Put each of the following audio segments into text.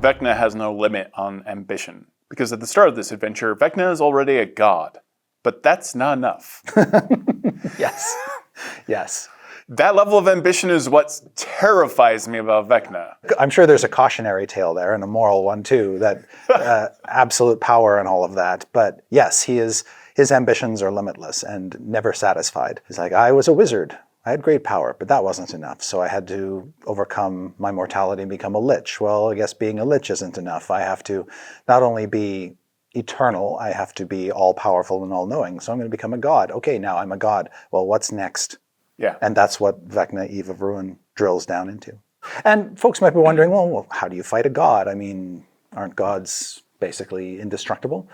Vecna has no limit on ambition. Because at the start of this adventure, Vecna is already a god. But that's not enough. Yes. Yes. That level of ambition is what terrifies me about Vecna. I'm sure there's a cautionary tale there, and a moral one too, that absolute power and all of that. But yes, his ambitions are limitless and never satisfied. He's like, I was a wizard. I had great power, but that wasn't enough. So I had to overcome my mortality and become a lich. Well, I guess being a lich isn't enough. I have to not only be eternal, I have to be all-powerful and all-knowing. So I'm going to become a god. Okay, now I'm a god. Well, what's next? Yeah. And that's what Vecna, Eve of Ruin drills down into. And folks might be wondering, well, how do you fight a god? I mean, aren't gods basically indestructible?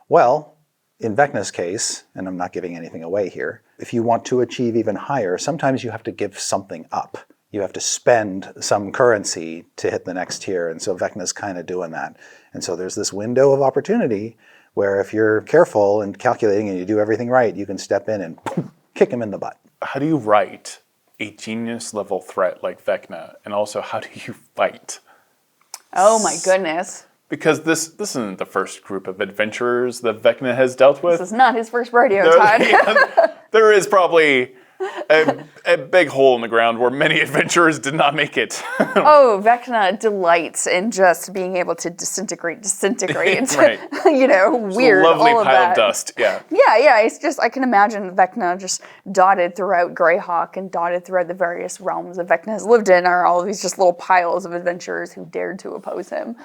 Well, in Vecna's case, and I'm not giving anything away here, if you want to achieve even higher, sometimes you have to give something up. You have to spend some currency to hit the next tier, and so Vecna's kind of doing that. And so there's this window of opportunity where if you're careful and calculating and you do everything right, you can step in and kick him in the butt. How do you write a genius-level threat like Vecna, and also how do you fight? Oh my goodness. Because this isn't the first group of adventurers that Vecna has dealt with. This is not his first rodeo, Todd. There is probably a big hole in the ground where many adventurers did not make it. Oh, Vecna delights in just being able to disintegrate. Right. You know, weird, lovely all of pile that. of dust, yeah. Yeah, it's just, I can imagine Vecna just dotted throughout Greyhawk and dotted throughout the various realms that Vecna has lived in are all of these just little piles of adventurers who dared to oppose him.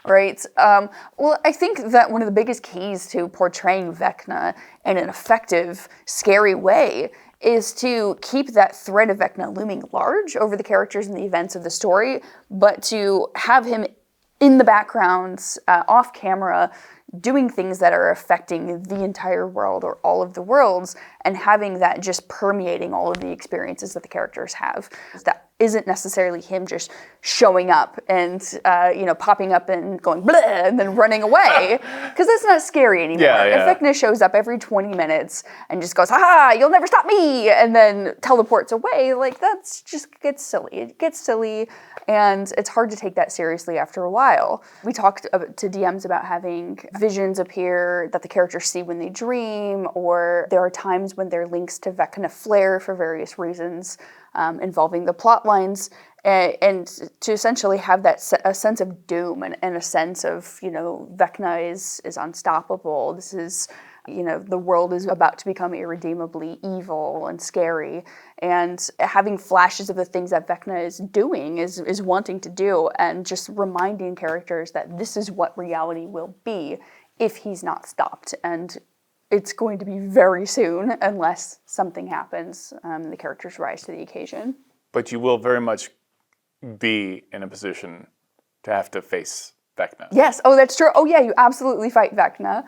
Right. Well, I think that one of the biggest keys to portraying Vecna in an effective, scary way is to keep that threat of Vecna looming large over the characters and the events of the story, but to have him in the background, off camera, doing things that are affecting the entire world or all of the worlds, and having that just permeating all of the experiences that the characters have. That isn't necessarily him just showing up and popping up and going bleh and then running away, because that's not scary anymore. Yeah. If Vecna shows up every 20 minutes and just goes, "Ha! You'll never stop me," and then teleports away, like that's just gets silly. It gets silly, and it's hard to take that seriously after a while. We talked to DMs about having visions appear that the characters see when they dream, or there are times when there are links to Vecna flare for various reasons. Involving the plot lines, and to essentially have that a sense of doom and a sense of, Vecna is unstoppable. This is, the world is about to become irredeemably evil and scary. And having flashes of the things that Vecna is doing, is wanting to do, and just reminding characters that this is what reality will be if he's not stopped. And it's going to be very soon unless something happens. The characters rise to the occasion. But you will very much be in a position to have to face Vecna. Yes. Oh, that's true. Oh, yeah. You absolutely fight Vecna.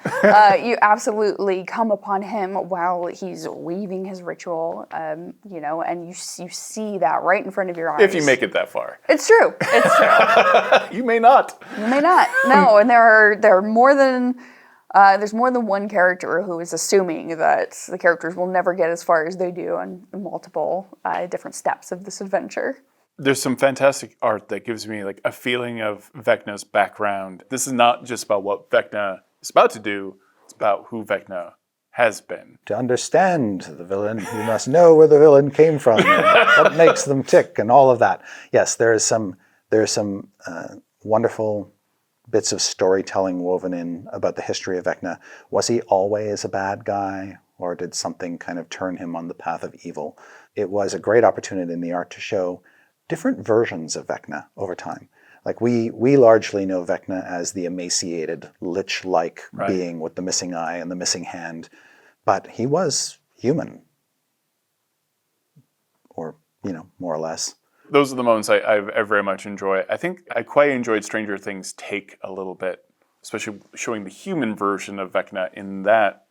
You absolutely come upon him while he's weaving his ritual. And you see that right in front of your eyes. If you make it that far. It's true. It's true. You may not. You may not. No, and there are more than. There's more than one character who is assuming that the characters will never get as far as they do on multiple different steps of this adventure. There's some fantastic art that gives me like a feeling of Vecna's background. This is not just about what Vecna is about to do, it's about who Vecna has been. To understand the villain, you must know where the villain came from, and what makes them tick, and all of that. Yes, there is some wonderful bits of storytelling woven in about the history of Vecna. Was he always a bad guy, or did something kind of turn him on the path of evil? It was a great opportunity in the art to show different versions of Vecna over time. Like we largely know Vecna as the emaciated, lich-like being with the missing eye and the missing hand, but he was human, or more or less. Those are the moments I very much enjoy. I think I quite enjoyed Stranger Things' take a little bit, especially showing the human version of Vecna in that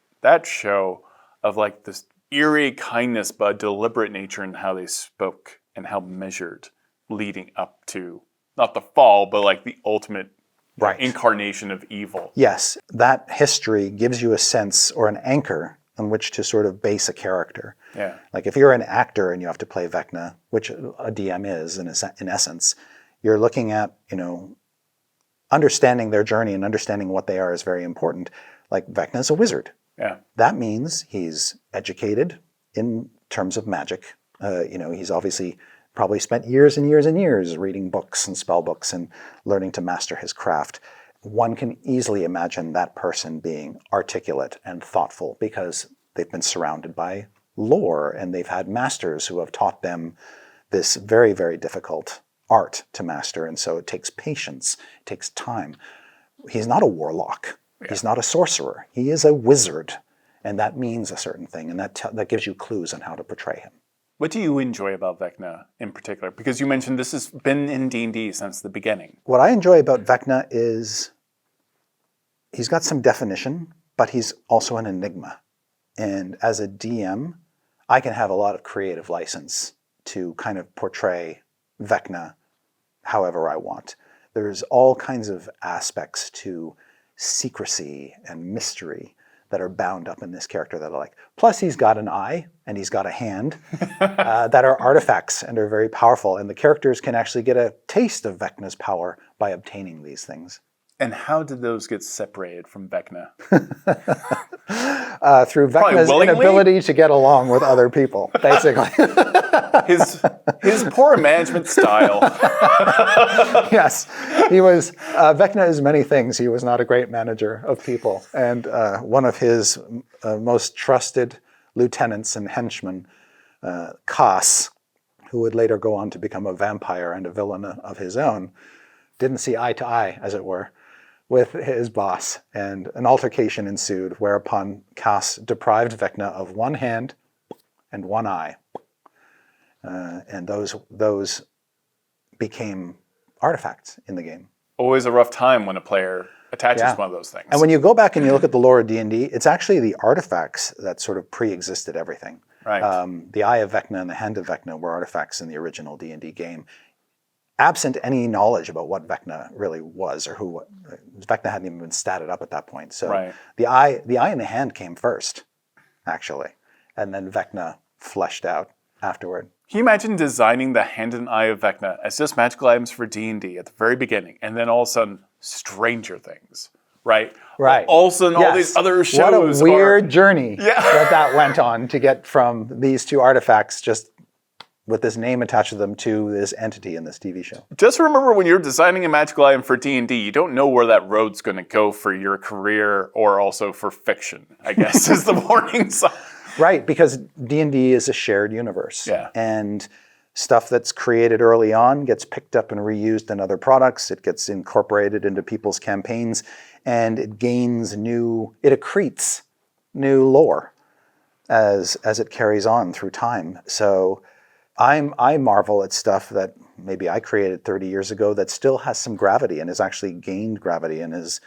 show, of like this eerie kindness but deliberate nature in how they spoke and how measured, leading up to not the fall, but like the ultimate incarnation of evil. Yes, that history gives you a sense or an anchor on which to sort of base a character. Yeah. Like if you're an actor and you have to play Vecna, which a DM is in essence, you're looking at, a understanding their journey and understanding what they are is very important. Like Vecna is a wizard. Yeah. That means he's educated in terms of magic. He's obviously probably spent years and years and years reading books and spell books and learning to master his craft. One can easily imagine that person being articulate and thoughtful because they've been surrounded by lore and they've had masters who have taught them this very, very difficult art to master. And so it takes patience, it takes time. He's not a warlock. Yeah. He's not a sorcerer. He is a wizard. And that means a certain thing. And that gives you clues on how to portray him. What do you enjoy about Vecna in particular? Because you mentioned this has been in D&D since the beginning. What I enjoy about Vecna is he's got some definition, but he's also an enigma. And as a DM, I can have a lot of creative license to kind of portray Vecna however I want. There's all kinds of aspects to secrecy and mystery that are bound up in this character that I like. Plus, he's got an eye and he's got a hand that are artifacts and are very powerful. And the characters can actually get a taste of Vecna's power by obtaining these things. And how did those get separated from Vecna? Through Vecna's inability to get along with other people, basically. his poor management style. Yes, he was. Vecna is many things. He was not a great manager of people. And one of his most trusted lieutenants and henchmen, Kas, who would later go on to become a vampire and a villain of his own, didn't see eye to eye, as it were, with his boss, and an altercation ensued, whereupon Kas deprived Vecna of one hand and one eye. And those became artifacts in the game. Always a rough time when a player attaches one of those things. And when you go back and you look at the lore of D&D, it's actually the artifacts that sort of pre-existed everything. Right. The Eye of Vecna and the Hand of Vecna were artifacts in the original D&D game. Absent any knowledge about what Vecna really was or who Vecna hadn't even been statted up at that point. So the eye and the hand came first, actually, and then Vecna fleshed out afterward. Can you imagine designing the hand and eye of Vecna as just magical items for D&D at the very beginning, and then all of a sudden, Stranger Things, right? Right. All of a sudden, all these other shows. What a weird journey that went on to get from these two artifacts just with this name attached to them to this entity in this TV show. Just remember, when you're designing a magical item for D&D, you don't know where that road's going to go for your career or also for fiction, I guess, is the warning sign. Right, because D&D is a shared universe. Yeah. And stuff that's created early on gets picked up and reused in other products. It gets incorporated into people's campaigns, and it accretes new lore as it carries on through time. So I marvel at stuff that maybe I created 30 years ago that still has some gravity and has actually gained gravity and is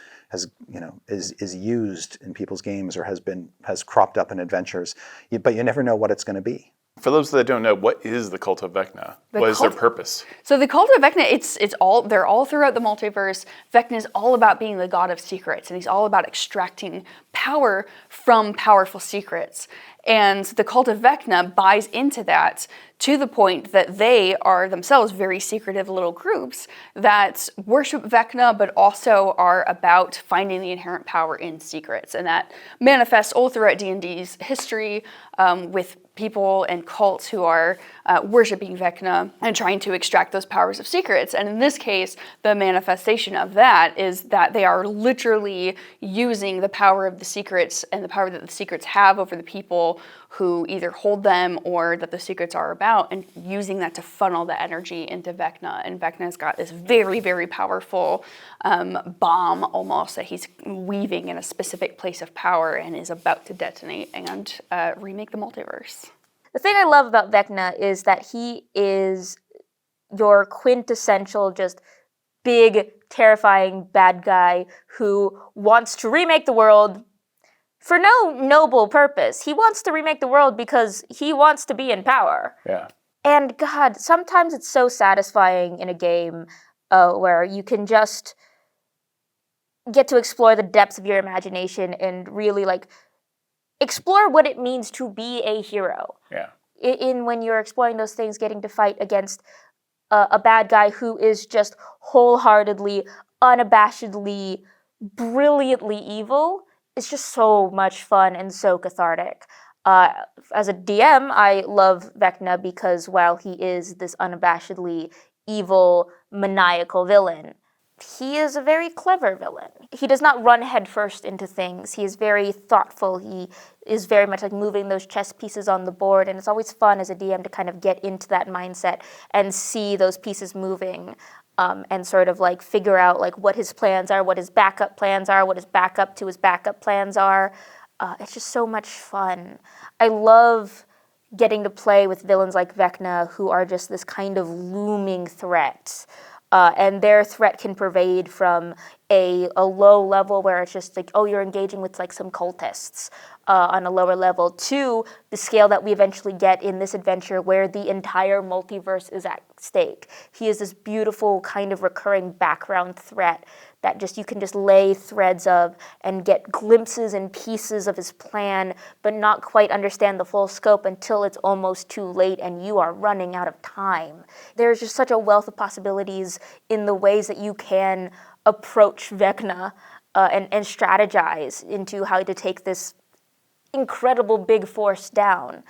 used in people's games or has cropped up in adventures. But you never know what it's going to be. For those that don't know, what is the Cult of Vecna? What is their purpose? So the Cult of Vecna, they're all throughout the multiverse. Vecna is all about being the god of secrets, and he's all about extracting power from powerful secrets. And the Cult of Vecna buys into that to the point that they are themselves very secretive little groups that worship Vecna, but also are about finding the inherent power in secrets. And that manifests all throughout D&D's history with people and cults who are worshiping Vecna and trying to extract those powers of secrets. And in this case, the manifestation of that is that they are literally using the power of the secrets and the power that the secrets have over the people who either hold them or that the secrets are about, and using that to funnel the energy into Vecna. And Vecna's got this very, very powerful bomb almost that he's weaving in a specific place of power and is about to detonate and remake the multiverse. The thing I love about Vecna is that he is your quintessential, just big, terrifying bad guy who wants to remake the world for no noble purpose. He wants to remake the world because he wants to be in power. Yeah. And God, sometimes it's so satisfying in a game where you can just get to explore the depths of your imagination and really explore what it means to be a hero. Yeah. In when you're exploring those things, getting to fight against a bad guy who is just wholeheartedly unabashedly, brilliantly evil is just so much fun and so cathartic. As a DM, I love Vecna because while he is this unabashedly evil, maniacal villain, he is a very clever villain. He does not run headfirst into things. He is very thoughtful. He is very much like moving those chess pieces on the board, and it's always fun as a DM to kind of get into that mindset and see those pieces moving, and sort of like figure out like what his plans are, what his backup plans are, what his backup to his backup plans are. It's just so much fun. I love getting to play with villains like Vecna, who are just this kind of looming threat. And their threat can pervade from a low level where it's just like, oh, you're engaging with like some cultists on a lower level, to the scale that we eventually get in this adventure where the entire multiverse is at stake. He is this beautiful kind of recurring background threat that just you can just lay threads of and get glimpses and pieces of his plan, but not quite understand the full scope until it's almost too late and you are running out of time. There's just such a wealth of possibilities in the ways that you can approach Vecna and strategize into how to take this incredible big force down.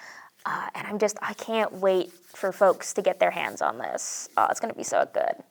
And I can't wait for folks to get their hands on this. It's going to be so good.